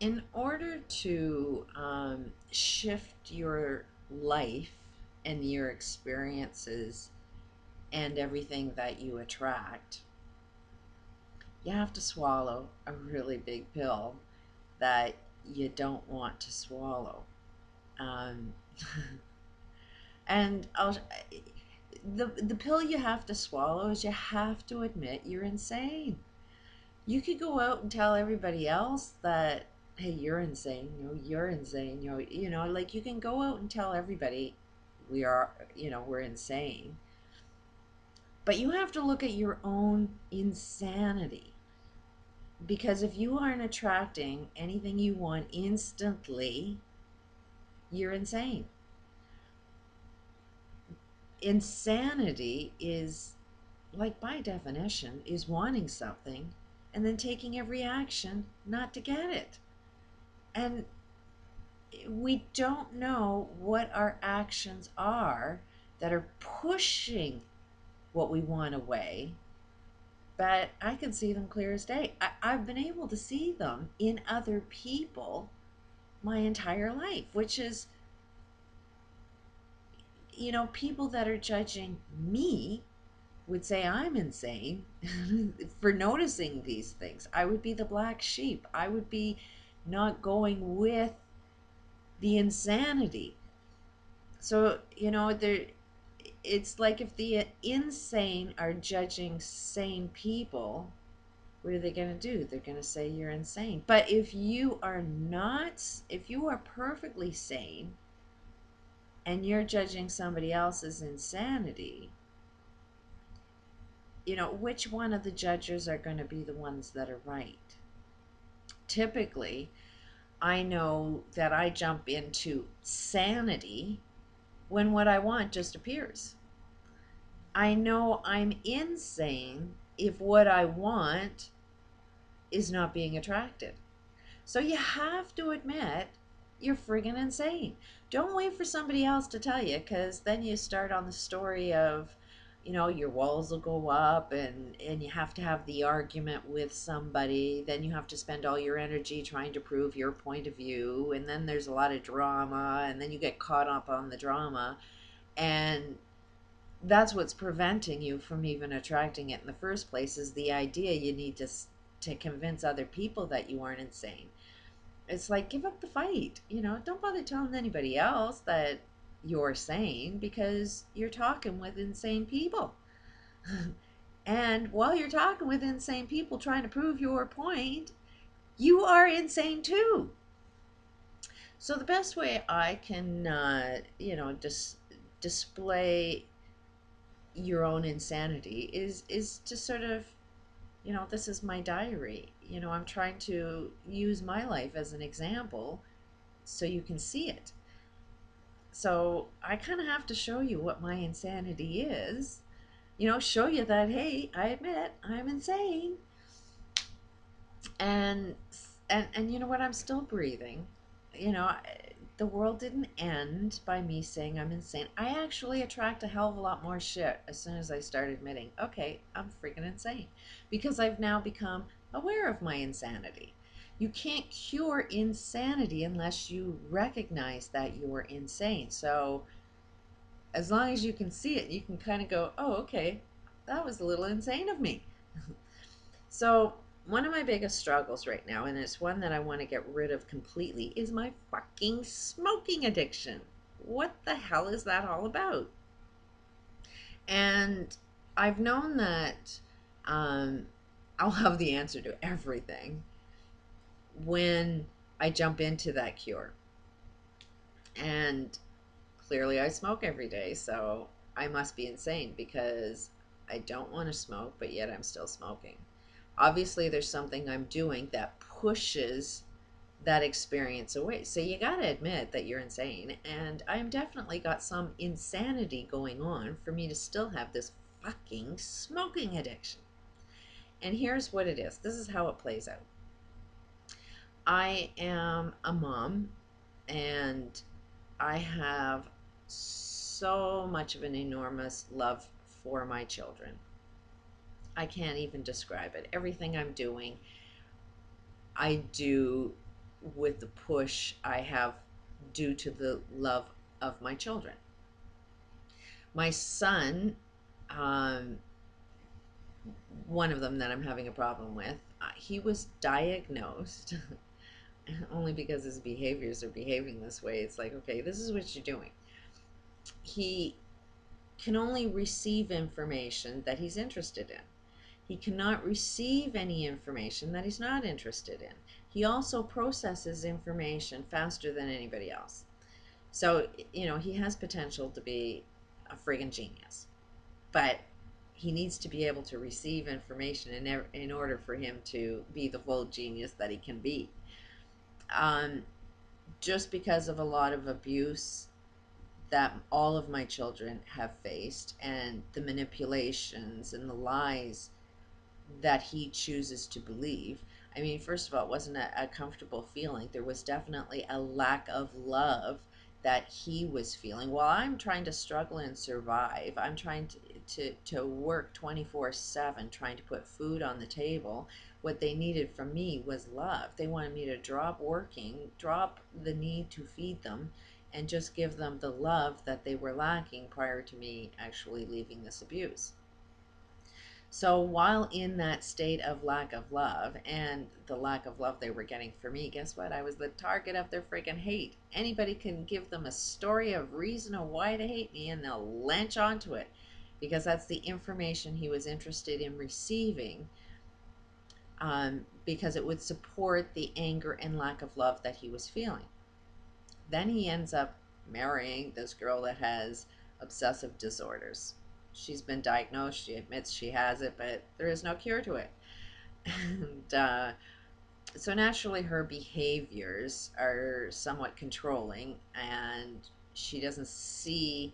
In order to shift your life and your experiences and everything that you attract, you have to swallow a really big pill that you don't want to swallow. Um, and the pill you have to swallow is you have to admit you're insane. You could go out and tell everybody else that, hey, you're insane, you're insane, like you can go out and tell everybody we're insane, but you have to look at your own insanity, because if you aren't attracting anything you want instantly, you're insane. Insanity is, like, by definition, is wanting something and then taking every action not to get it. And we don't know what our actions are that are pushing what we want away, but I can see them clear as day. I've been able to see them in other people my entire life, which is, people that are judging me would say I'm insane for noticing these things. I would be the black sheep. I would be not going with the insanity. So, it's like if the insane are judging sane people, what are they going to do? They're going to say you're insane. But if you are not, if you are perfectly sane and you're judging somebody else's insanity, which one of the judges are going to be the ones that are right? Typically, I know that I jump into sanity when what I want just appears. I know I'm insane if what I want is not being attracted. So you have to admit you're friggin' insane. Don't wait for somebody else to tell you, because then you start on the story of, your walls will go up, and you have to have the argument with somebody. Then you have to spend all your energy trying to prove your point of view. And then there's a lot of drama, and then you get caught up on the drama. And that's what's preventing you from even attracting it in the first place, is the idea you need to convince other people that you aren't insane. It's like, give up the fight. Don't bother telling anybody else that you're sane, because you're talking with insane people. And while you're talking with insane people trying to prove your point, you are insane too. So the best way I can display your own insanity is to sort of, this is my diary. I'm trying to use my life as an example so you can see it. So I kind of have to show you what my insanity is, show you that, hey, I admit I'm insane. And you know what, I'm still breathing. you know the world didn't end by me saying I'm insane. I actually attract a hell of a lot more shit as soon as I start admitting, okay, I'm freaking insane, because I've now become aware of my insanity. You can't cure insanity unless you recognize that you're insane. So as long as you can see it, you can kind of go, oh, okay, that was a little insane of me. So one of my biggest struggles right now, and it's one that I want to get rid of completely, is my fucking smoking addiction. What the hell is that all about? And I've known that I'll have the answer to everything when I jump into that cure. And clearly I smoke every day, so I must be insane, because I don't want to smoke, but yet I'm still smoking. Obviously there's something I'm doing that pushes that experience away. So you got to admit that you're insane, and I'm definitely got some insanity going on for me to still have this fucking smoking addiction. And here's what it is. This is how it plays out. I am a mom, and I have so much of an enormous love for my children. I can't even describe it. Everything I'm doing, I do with the push I have due to the love of my children. My son, um, one of them that I'm having a problem with, he was diagnosed only because his behaviors are behaving this way. It's like, okay, this is what you're doing. He can only receive information that he's interested in. He cannot receive any information that he's not interested in. He also processes information faster than anybody else. So, he has potential to be a friggin' genius. But he needs to be able to receive information in order for him to be the full genius that he can be. Um, just because of a lot of abuse that all of my children have faced, and the manipulations and the lies that he chooses to believe. I mean, first of all, it wasn't a comfortable feeling. There was definitely a lack of love that he was feeling while I'm trying to struggle and survive. I'm trying to work 24/7, trying to put food on the table. What they needed from me was love. They wanted me to drop working, drop the need to feed them, and just give them the love that they were lacking prior to me actually leaving this abuse. So while in that state of lack of love, and the lack of love they were getting for me, guess what? I was the target of their freaking hate. Anybody can give them a story of reason of why to hate me, and they'll latch onto it because that's the information he was interested in receiving, because it would support the anger and lack of love that he was feeling. Then he ends up marrying this girl that has obsessive disorders. She's been diagnosed, she admits she has it, but there is no cure to it. And so naturally, her behaviors are somewhat controlling, and she doesn't see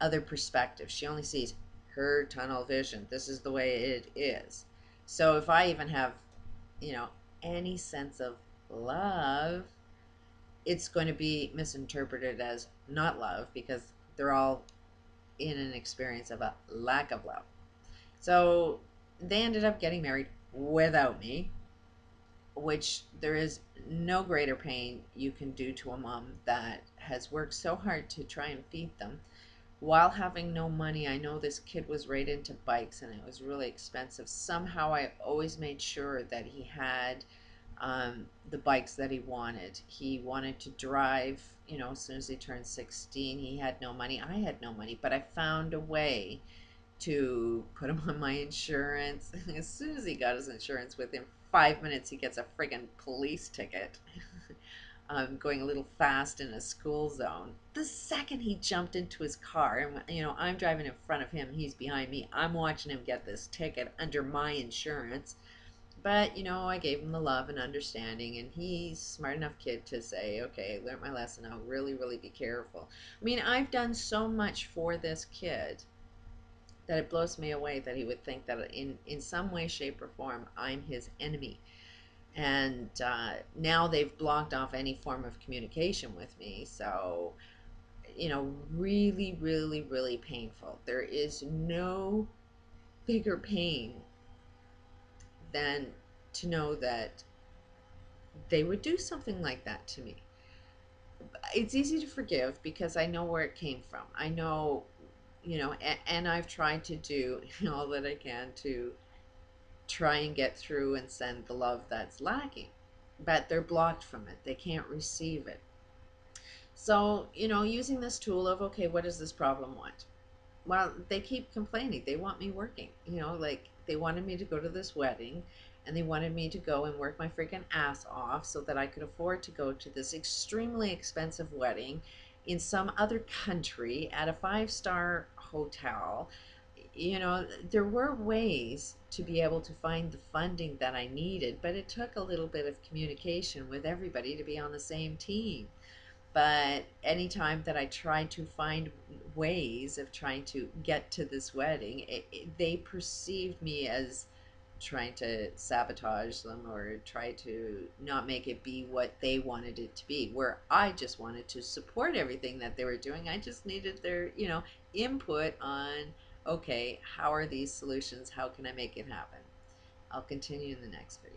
other perspectives. She only sees her tunnel vision. This is the way it is. So if I even have, any sense of love, it's going to be misinterpreted as not love because they're all in an experience of a lack of love. So they ended up getting married without me, which there is no greater pain you can do to a mom that has worked so hard to try and feed them while having no money. I know this kid was right into bikes and it was really expensive. Somehow I always made sure that he had the bikes that he wanted. He wanted to drive, as soon as he turned 16. He had no money. I had no money, but I found a way to put him on my insurance. As soon as he got his insurance, within 5 minutes, he gets a friggin' police ticket. Going a little fast in a school zone. The second he jumped into his car, and I'm driving in front of him, he's behind me. I'm watching him get this ticket under my insurance. But I gave him the love and understanding, and he's a smart enough kid to say, okay, I learned my lesson. I'll really, really be careful. I mean, I've done so much for this kid that it blows me away that he would think that in some way, shape, or form, I'm his enemy. And now they've blocked off any form of communication with me. So, really, really, really painful. There is no bigger pain than to know that they would do something like that to me. It's easy to forgive because I know where it came from. I know, and I've tried to do all that I can to try and get through and send the love that's lacking, but they're blocked from it. They can't receive it. So, using this tool of, okay, what does this problem want? Well, they keep complaining. They want me working, like they wanted me to go to this wedding, and they wanted me to go and work my freaking ass off so that I could afford to go to this extremely expensive wedding in some other country at a 5-star hotel. There were ways to be able to find the funding that I needed, but it took a little bit of communication with everybody to be on the same team. But anytime that I tried to find ways of trying to get to this wedding, they perceived me as trying to sabotage them or try to not make it be what they wanted it to be, where I just wanted to support everything that they were doing. I just needed their, input on, okay, how are these solutions? How can I make it happen? I'll continue in the next video.